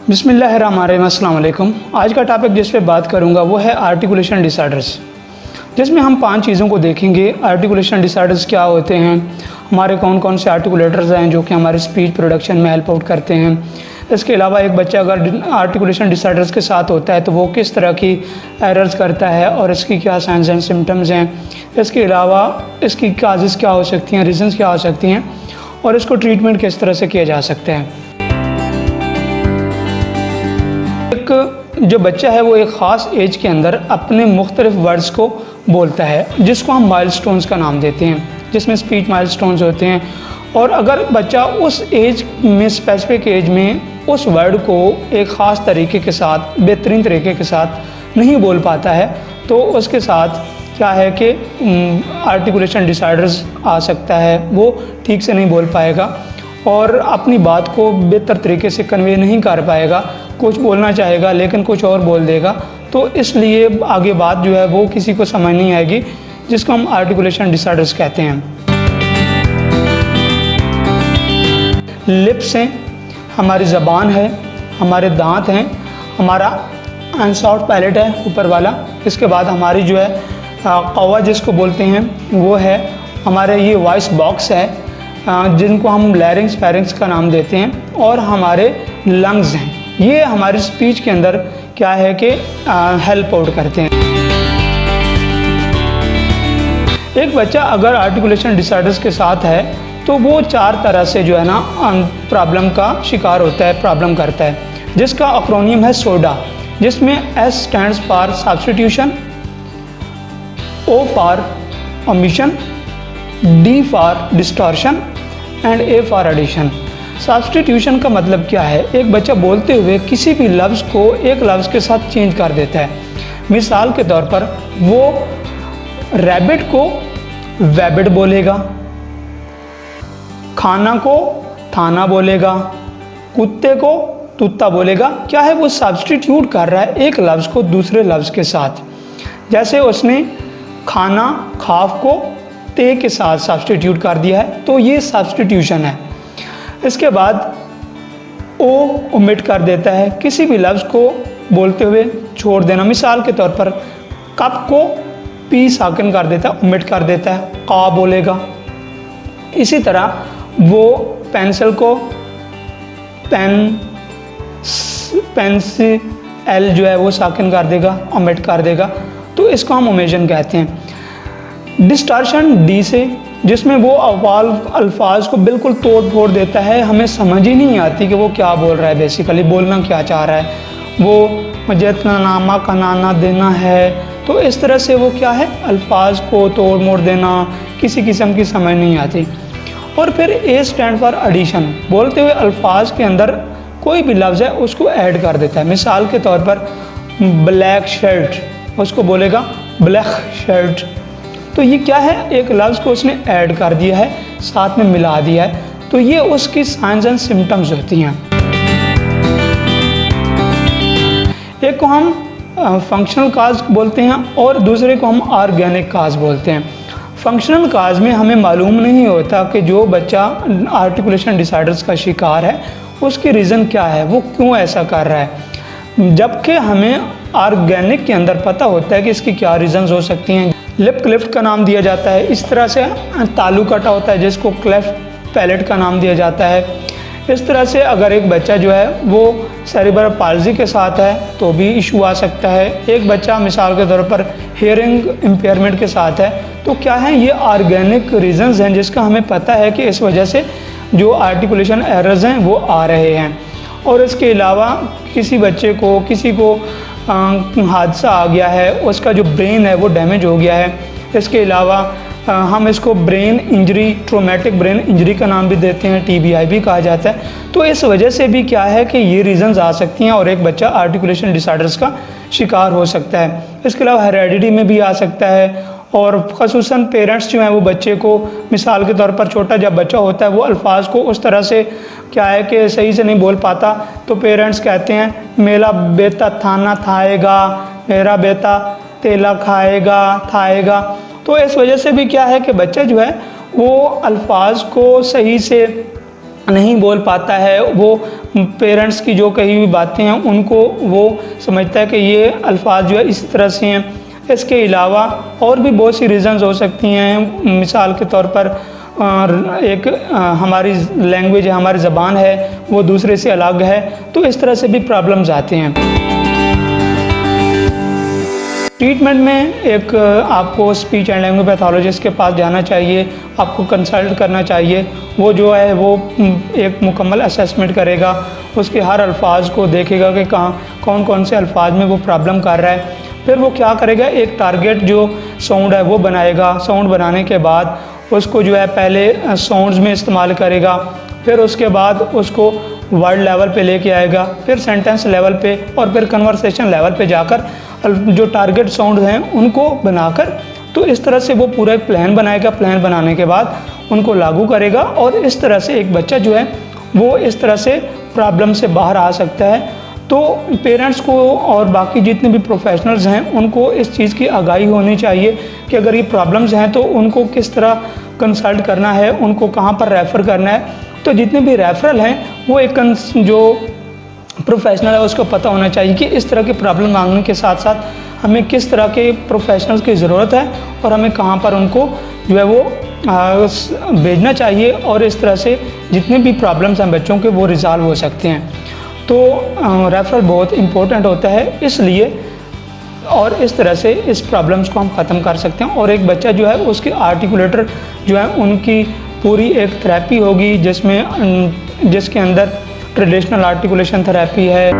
बिस्मिल्लाहिर्रहमानिर्रहीम। अस्सलाम वालेकुम। आज का टॉपिक जिस पे बात करूंगा वो है आर्टिकुलेशन डिसऑर्डर्स, जिसमें हम 5 चीज़ों को देखेंगे। आर्टिकुलेशन डिसऑर्डर्स क्या होते हैं, हमारे कौन कौन से आर्टिकुलेटर्स हैं जो कि हमारे स्पीच प्रोडक्शन में हेल्प आउट करते हैं। इसके अलावा एक बच्चा अगर आर्टिकुलेशन डिसऑर्डर्स के साथ होता है तो वो किस तरह की एरर्स करता है और इसकी क्या साइंस एंड सिम्टम्स हैं। इसके अलावा इसकी काजेज़ क्या हो सकती हैं, रीज़न्स क्या हो सकती हैं और इसको ट्रीटमेंट किस तरह से किया जा सकता है। एक जो बच्चा है वो एक ख़ास एज के अंदर अपने मुख्तलिफ वर्ड्स को बोलता है जिसको हम माइलस्टोन्स का नाम देते हैं, जिसमें स्पीच माइलस्टोन्स होते हैं। और अगर बच्चा उस एज में, स्पेसिफिक एज में उस वर्ड को एक ख़ास तरीके के साथ, बेहतरीन तरीके के साथ नहीं बोल पाता है तो उसके साथ क्या है कि आर्टिकुलेशन डिसऑर्डर्स आ सकता है। वो ठीक से नहीं बोल पाएगा और अपनी बात को बेहतर तरीके से कन्वे नहीं कर पाएगा। कुछ बोलना चाहेगा लेकिन कुछ और बोल देगा, तो इसलिए आगे बात जो है वो किसी को समझ नहीं आएगी, जिसको हम आर्टिकुलेशन डिसऑर्डर्स कहते हैं। लिप्स हैं, हमारी ज़बान है, हमारे दांत हैं, हमारा अनसॉफ्ट पैलेट है ऊपर वाला। इसके बाद हमारी जो है कौवा जिसको बोलते हैं वो है, हमारे ये वॉइस बॉक्स है जिनको हम लैरिंग्स फेरिंग्स का नाम देते हैं, और हमारे लंग्स हैं। ये हमारी स्पीच के अंदर क्या है कि हेल्प आउट करते हैं। एक बच्चा अगर आर्टिकुलेशन डिसऑर्डर्स के साथ है तो वो 4 तरह से जो है ना प्रॉब्लम का शिकार होता है, प्रॉब्लम करता है, जिसका एक्रोनियम है सोडा, जिसमें S stands for substitution, O for omission, D for distortion and A for addition. Substitution का मतलब क्या है, एक बच्चा बोलते हुए किसी भी लफ्ज़ को एक लफ्ज़ के साथ चेंज कर देता है। मिसाल के तौर पर वो रैबिट को वैबिट बोलेगा, खाना को थाना बोलेगा, कुत्ते को तुत्ता बोलेगा। क्या है, वो सब्स्टिट्यूट कर रहा है एक लफ्ज़ को दूसरे लफ्ज़ के साथ। जैसे उसने खाना खाफ को ते के साथ सब्स्टिट्यूट कर दिया है, तो ये सब्स्टिट्यूशन है। इसके बाद ओ ओमिट कर देता है, किसी भी लफ्ज़ को बोलते हुए छोड़ देना। मिसाल के तौर पर कप को पी साकिन कर देता है, ओमिट कर देता है, का बोलेगा। इसी तरह वो पेंसिल को पेंसिल एल जो है वो साकिन कर देगा, ओमिट कर देगा, तो इसको हम ओमेजन कहते हैं। डिस्टॉर्शन डी से, जिसमें वो अल्फाज को बिल्कुल तोड़ फोड़ देता है, हमें समझ ही नहीं आती कि वो क्या बोल रहा है, बेसिकली बोलना क्या चाह रहा है। वो मुझे इतना नामा का नाना देना है, तो इस तरह से वो क्या है, अल्फाज को तोड़ मोड़ देना, किसी किस्म की समझ नहीं आती। और फिर ए स्टैंड फॉर एडिशन, बोलते हुए अल्फाज के अंदर कोई भी लफ्ज़ है उसको ऐड कर देता है। मिसाल के तौर पर ब्लैक शर्ट, उसको बोलेगा ब्लैक शर्ट, तो ये क्या है, एक लफ्ज़ को उसने ऐड कर दिया है, साथ में मिला दिया है, तो ये उसकी साइंस एंड सिम्टम्स होती हैं। एक को हम फंक्शनल काज बोलते हैं और दूसरे को हम ऑर्गेनिक काज बोलते हैं। फंक्शनल काज में हमें मालूम नहीं होता कि जो बच्चा आर्टिकुलेशन डिसऑर्डर्स का शिकार है उसके रीज़न क्या है, वो क्यों ऐसा कर रहा है, जबकि हमें ऑर्गेनिक के अंदर पता होता है कि इसकी क्या रीज़न्स हो सकती हैं। लिप क्लिफ्ट का नाम दिया जाता है, इस तरह से तालू कटा होता है जिसको क्लेफ्ट पैलेट का नाम दिया जाता है। इस तरह से अगर एक बच्चा जो है वो सेरिब्रल पाल्जी के साथ है तो भी इशू आ सकता है। एक बच्चा मिसाल के तौर पर हियरिंग इम्पेयरमेंट के साथ है, तो क्या है, ये ऑर्गेनिक रीजंस हैं जिसका हमें पता है कि इस वजह से जो आर्टिकुलेशन एरर्स हैं वो आ रहे हैं। और इसके अलावा किसी बच्चे को, किसी को हादसा आ गया है, उसका जो ब्रेन है वो डैमेज हो गया है। इसके अलावा हम इसको brain injury, traumatic brain injury का नाम भी देते हैं, TBI भी कहा जाता है। तो इस वजह से भी क्या है कि ये रीज़न्स आ सकती हैं और एक बच्चा आर्टिकुलेशन डिसऑर्डर्स का शिकार हो सकता है। इसके अलावा हेरेडिटी में भी आ सकता है, और ख़ुसूसन पेरेंट्स जो हैं वो बच्चे को, मिसाल के तौर पर छोटा जब बच्चा होता है वो अल्फाज को उस तरह से क्या है कि सही से नहीं बोल पाता, तो पेरेंट्स कहते हैं मेरा बेटा थाना खाएगा, मेरा बेटा तेला खाएगा, थाएगा। तो इस वजह से भी क्या है कि बच्चा जो है वो अल्फाज को सही से नहीं बोल पाता है, वो पेरेंट्स की जो कही हुई बातें हैं उनको वो समझता है कि ये अल्फाज जो है इस तरह से हैं। इसके अलावा और भी बहुत सी रीज़न्स हो सकती हैं। मिसाल के तौर पर एक हमारी लैंग्वेज है, हमारी ज़बान है, वो दूसरे से अलग है, तो इस तरह से भी प्रॉब्लम्स आते हैं। ट्रीटमेंट में एक आपको स्पीच एंड लैंग्वेज पैथोलॉजिस्ट के पास जाना चाहिए, आपको कंसल्ट करना चाहिए। वो जो है वो एक मुकम्मल असेसमेंट करेगा, उसके हर अल्फाज को देखेगा कि कौन कौन से अल्फाज में वो प्रॉब्लम कर रहा है। फिर वो क्या करेगा, एक टारगेट जो साउंड है वो बनाएगा। साउंड बनाने के बाद उसको जो है पहले साउंड्स में इस्तेमाल करेगा, फिर उसके बाद उसको वर्ड लेवल पे लेके आएगा, फिर सेंटेंस लेवल पे और फिर कन्वर्सेशन लेवल पे जाकर जो टारगेट साउंड हैं उनको बनाकर, तो इस तरह से वो पूरा एक प्लान बनाएगा। प्लान बनाने के बाद उनको लागू करेगा और इस तरह से एक बच्चा जो है वो इस तरह से प्रॉब्लम से बाहर आ सकता है। तो पेरेंट्स को और बाकी जितने भी प्रोफेशनल्स हैं उनको इस चीज़ की आगाही होनी चाहिए कि अगर ये प्रॉब्लम्स हैं तो उनको किस तरह कंसल्ट करना है, उनको कहाँ पर रेफ़र करना है। तो जितने भी रेफरल हैं वो एक जो प्रोफेशनल है उसको पता होना चाहिए कि इस तरह की प्रॉब्लम मांगने के साथ साथ हमें किस तरह के प्रोफेशनल्स की ज़रूरत है और हमें कहाँ पर उनको जो है वो भेजना चाहिए, और इस तरह से जितने भी प्रॉब्लम्स हैं बच्चों के वो रिज़ॉल्व हो सकते हैं। तो रेफरल बहुत इम्पोर्टेंट होता है इसलिए, और इस तरह से इस प्रॉब्लम्स को हम ख़त्म कर सकते हैं। और एक बच्चा जो है उसके आर्टिकुलेटर जो है उनकी पूरी एक थेरेपी होगी जिसके अंदर ट्रेडिशनल आर्टिकुलेशन थेरेपी है।